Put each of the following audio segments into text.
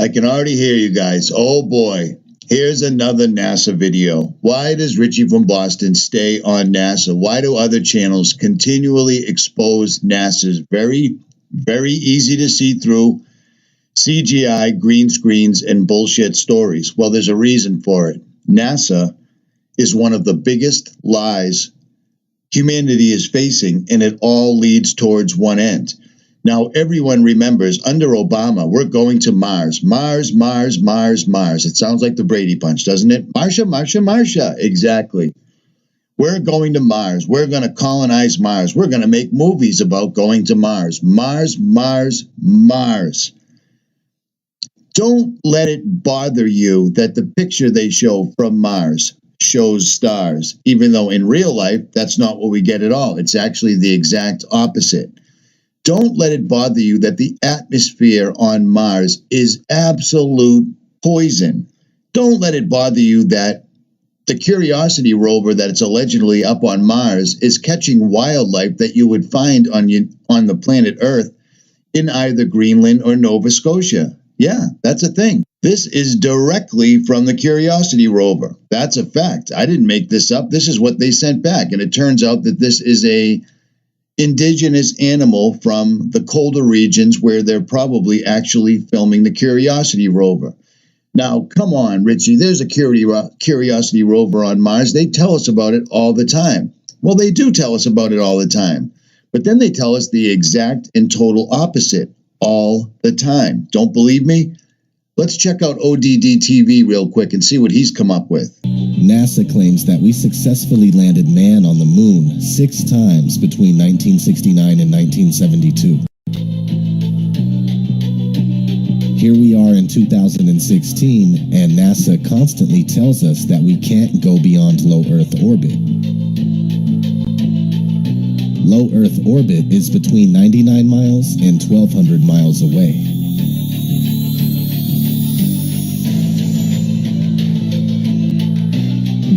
I can already hear you guys. Oh boy, here's another NASA video. Why does Richie from Boston stay on NASA? Why do other channels continually expose NASA's very, very easy to see through CGI, green screens, and bullshit stories? Well, there's a reason for it. NASA is one of the biggest lies humanity is facing, and it all leads towards one end. Now, everyone remembers under Obama, we're going to Mars. Mars, Mars, Mars, Mars. It sounds like the Brady Bunch, doesn't it? Marsha, Marsha, Marsha. Exactly. We're going to Mars. We're going to colonize Mars. We're going to make movies about going to Mars. Mars, Mars, Mars. Don't let it bother you that the picture they show from Mars shows stars, even though in real life, that's not what we get at all. It's actually the exact opposite. Don't let it bother you that the atmosphere on Mars is absolute poison. Don't let it bother you that the Curiosity rover that's allegedly up on Mars is catching wildlife that you would find on the planet Earth in either Greenland or Nova Scotia. Yeah, that's a thing. This is directly from the Curiosity rover. That's a fact. I didn't make this up. This is what they sent back. And it turns out that this is a indigenous animal from the colder regions where they're probably actually filming the Curiosity rover. Now, come on, Richie, there's a Curiosity rover on Mars. They tell us about it all the time. Well, they do tell us about it all the time. But then they tell us the exact and total opposite all the time. Don't believe me? Let's check out ODD TV real quick and see what he's come up with. NASA claims that we successfully landed man on the moon 6 times between 1969 and 1972. Here we are in 2016, and NASA constantly tells us that we can't go beyond low Earth orbit. Low Earth orbit is between 99 miles and 1,200 miles away.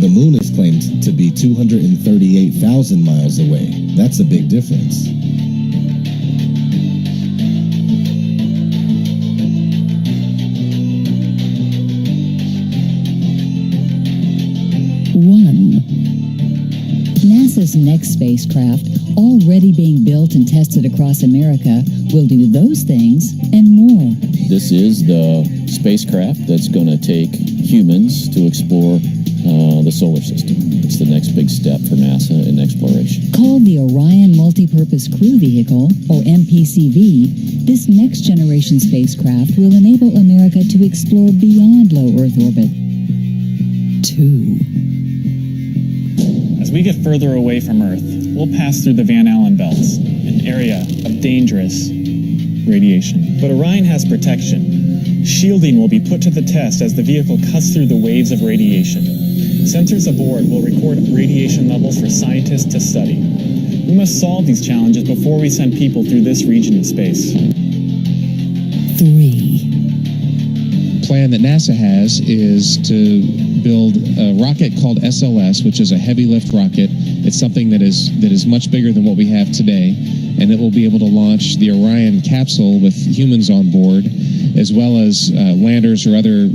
The moon is claimed to be 238,000 miles away. That's a big difference. NASA's next spacecraft, already being built and tested across America, will do those things and more. This is the spacecraft that's going to take humans to explore the solar system. It's the next big step for NASA in exploration. Called the Orion Multipurpose Crew Vehicle, or MPCV, this next-generation spacecraft will enable America to explore beyond low Earth orbit. 2. As we get further away from Earth, we'll pass through the Van Allen belts, an area of dangerous radiation. But Orion has protection. Shielding will be put to the test as the vehicle cuts through the waves of radiation. Sensors aboard will record radiation levels for scientists to study. We must solve these challenges before we send people through this region of space. 3. Plan that NASA has is to build a rocket called SLS, which is a heavy lift rocket. It's something that is much bigger than what we have today, and it will be able to launch the Orion capsule with humans on board, as well as landers or other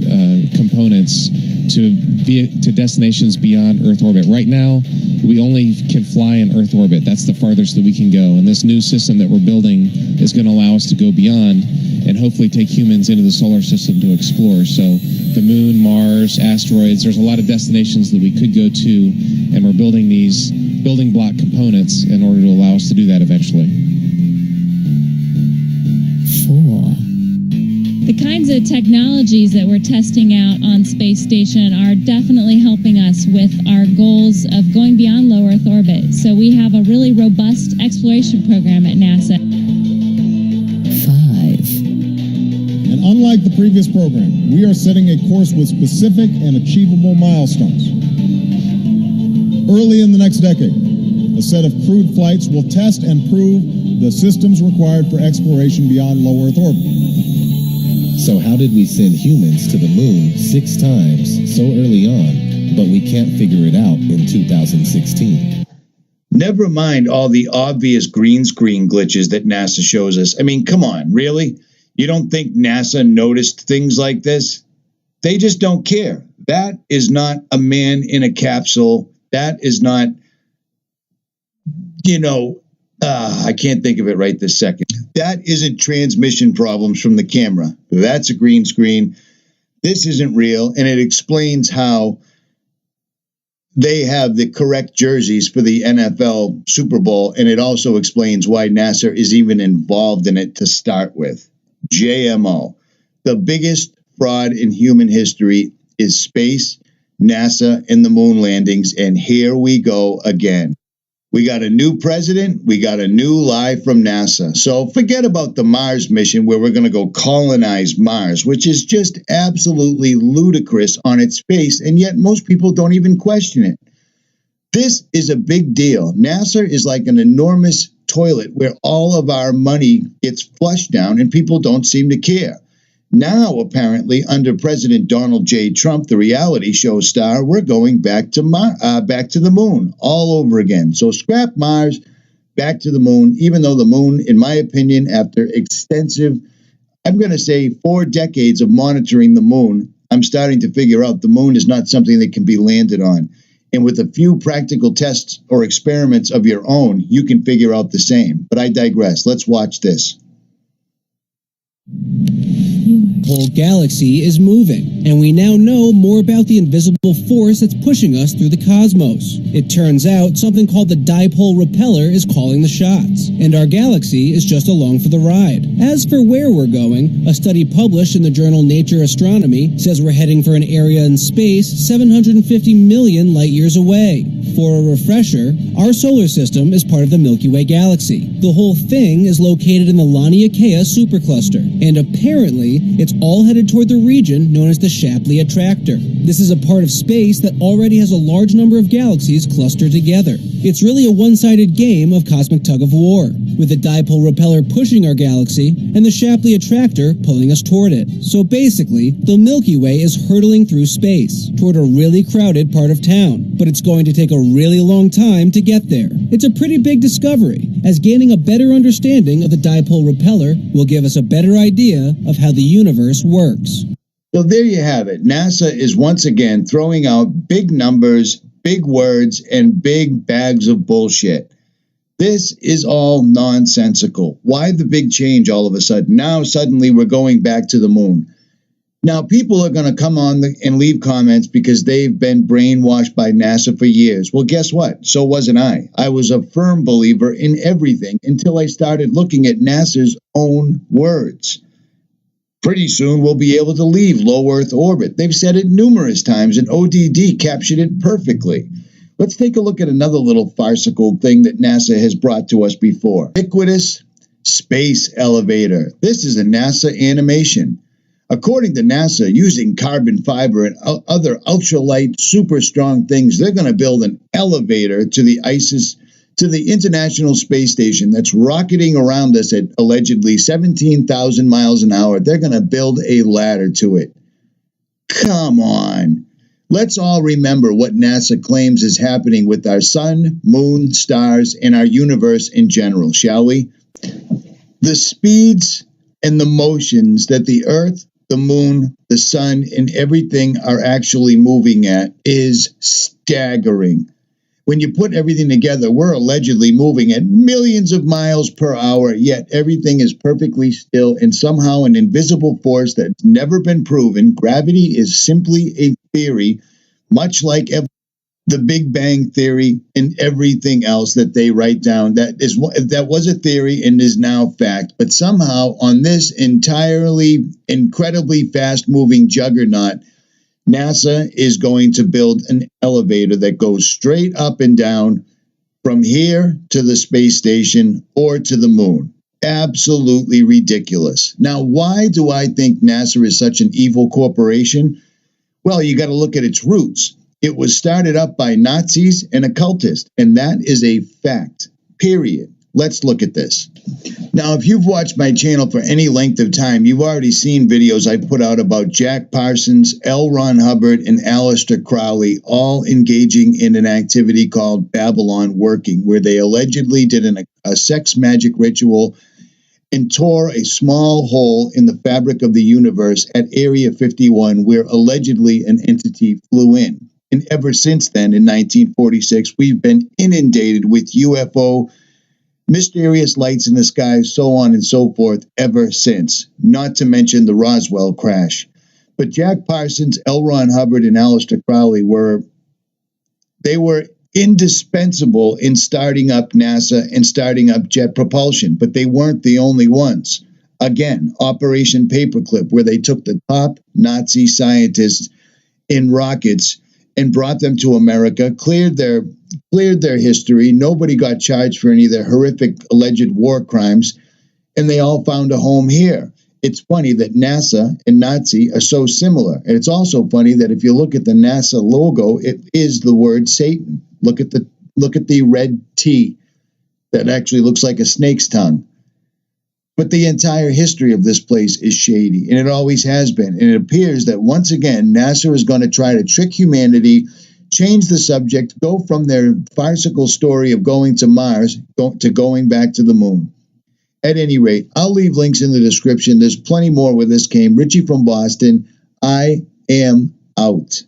components to destinations beyond Earth orbit. Right now, we only can fly in Earth orbit. That's the farthest that we can go. And this new system that we're building is going to allow us to go beyond and hopefully take humans into the solar system to explore. So the moon, Mars, asteroids, there's a lot of destinations that we could go to, and we're building these building block components in order to allow us to do that eventually. 4. The kinds of technologies that we're testing out on Space Station are definitely helping us with our goals of going beyond low Earth orbit. So we have a really robust exploration program at NASA. 5. And unlike the previous program, we are setting a course with specific and achievable milestones. Early in the next decade, a set of crewed flights will test and prove the systems required for exploration beyond low Earth orbit. So how did we send humans to the moon 6 times so early on, but we can't figure it out in 2016? Never mind all the obvious green screen glitches that NASA shows us. I mean, come on, really? You don't think NASA noticed things like this? They just don't care. That is not a man in a capsule. That is not, I can't think of it right this second. That isn't transmission problems from the camera. That's a green screen. This isn't real, and it explains how they have the correct jerseys for the NFL Super Bowl, and it also explains why NASA is even involved in it to start with. JMO. The biggest fraud in human history is space, NASA, and the moon landings, and here we go again. We got a new president. We got a new lie from NASA. So forget about the Mars mission where we're going to go colonize Mars, which is just absolutely ludicrous on its face, and yet most people don't even question it. This is a big deal. NASA is like an enormous toilet where all of our money gets flushed down and people don't seem to care. Now, apparently, under President Donald J. Trump, the reality show star, we're going back to the moon all over again. So scrap Mars, back to the moon, even though the moon, in my opinion, after extensive, I'm going to say 4 decades of monitoring the moon, I'm starting to figure out the moon is not something that can be landed on. And with a few practical tests or experiments of your own, you can figure out the same. But I digress. Let's watch this. The whole galaxy is moving, and we now know more about the invisible force that's pushing us through the cosmos. It turns out something called the dipole repeller is calling the shots, and our galaxy is just along for the ride. As for where we're going, a study published in the journal Nature Astronomy says we're heading for an area in space 750 million light years away. For a refresher, our solar system is part of the Milky Way galaxy. The whole thing is located in the N.A.S.A supercluster, and apparently it's all headed toward the region known as the Shapley Attractor. This is a part of space that already has a large number of galaxies clustered together. It's really a one-sided game of cosmic tug-of-war, with the dipole repeller pushing our galaxy and the Shapley Attractor pulling us toward it. So basically, the Milky Way is hurtling through space toward a really crowded part of town, but it's going to take a really long time to get there. It's a pretty big discovery, as gaining a better understanding of the dipole repeller will give us a better idea of how the universe works. So there you have it. NASA is once again throwing out big numbers, big words, and big bags of bullshit. This is all nonsensical. Why the big change all of a sudden? Now suddenly we're going back to the moon. Now people are going to come on and leave comments because they've been brainwashed by NASA for years. Well, guess what? So wasn't I. I was a firm believer in everything until I started looking at NASA's own words. Pretty soon we'll be able to leave low Earth orbit. They've said it numerous times, and ODD captured it perfectly. Let's take a look at another little farcical thing that NASA has brought to us before. Ubiquitous space elevator. This is a NASA animation. According to NASA, using carbon fiber and other ultralight, super strong things, they're going to build an elevator to the International Space Station that's rocketing around us at allegedly 17,000 miles an hour. They're going to build a ladder to it. Come on. Let's all remember what NASA claims is happening with our sun, moon, stars, and our universe in general, shall we? The speeds and the motions that the Earth, the moon, the sun, and everything are actually moving at is staggering. When you put everything together, we're allegedly moving at millions of miles per hour, yet everything is perfectly still, and somehow an invisible force that's never been proven. Gravity is simply a theory, much like the Big Bang Theory and everything else that they write down. That was a theory and is now fact. But somehow on this entirely incredibly fast-moving juggernaut, NASA is going to build an elevator that goes straight up and down from here to the space station or to the moon. Absolutely ridiculous. Now, why do I think NASA is such an evil corporation? Well, you got to look at its roots. It was started up by Nazis and occultists, and that is a fact, period. Let's look at this. Now, if you've watched my channel for any length of time, you've already seen videos I put out about Jack Parsons, L. Ron Hubbard, and Aleister Crowley all engaging in an activity called Babylon Working, where they allegedly did a sex magic ritual and tore a small hole in the fabric of the universe at Area 51, where allegedly an entity flew in. And ever since then, in 1946, we've been inundated with UFO, mysterious lights in the sky, so on and so forth, ever since, not to mention the Roswell crash. But Jack Parsons, L. Ron Hubbard, and Aleister Crowley were indispensable in starting up NASA and starting up jet propulsion, but they weren't the only ones. Again, Operation Paperclip, where they took the top Nazi scientists in rockets and brought them to America, cleared their history. Nobody got charged for any of their horrific alleged war crimes, and they all found a home here. It's funny that NASA and Nazi are so similar. And it's also funny that if you look at the NASA logo, it is the word Satan. Look at the red T that actually looks like a snake's tongue. But the entire history of this place is shady, and it always has been. And it appears that once again, NASA is going to try to trick humanity, change the subject, go from their farcical story of going to Mars to going back to the moon. At any rate, I'll leave links in the description. There's plenty more where this came. Richie from Boston. I am out.